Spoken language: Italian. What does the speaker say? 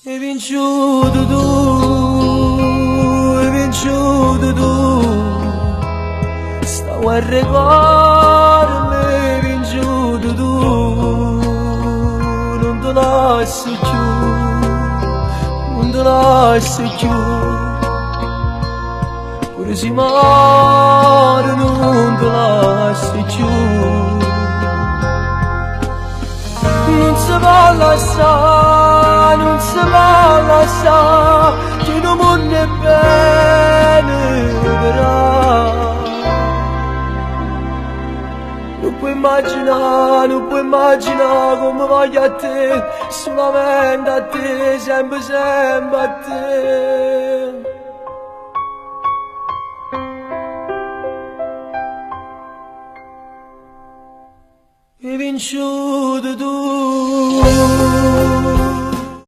Hai vinciuto tu, hai vinciuto tu. Stavo a ricordarmi, hai vinciuto tu. Non te lascio più, non te lascio più. Pure se muore non te lascio più. Non si può lasciare, non si può lasciare, che non mondo è bene, però. Non puoi immaginare come voglio a te, solamente a te, sempre, sempre a te. Hai vinciuto tu.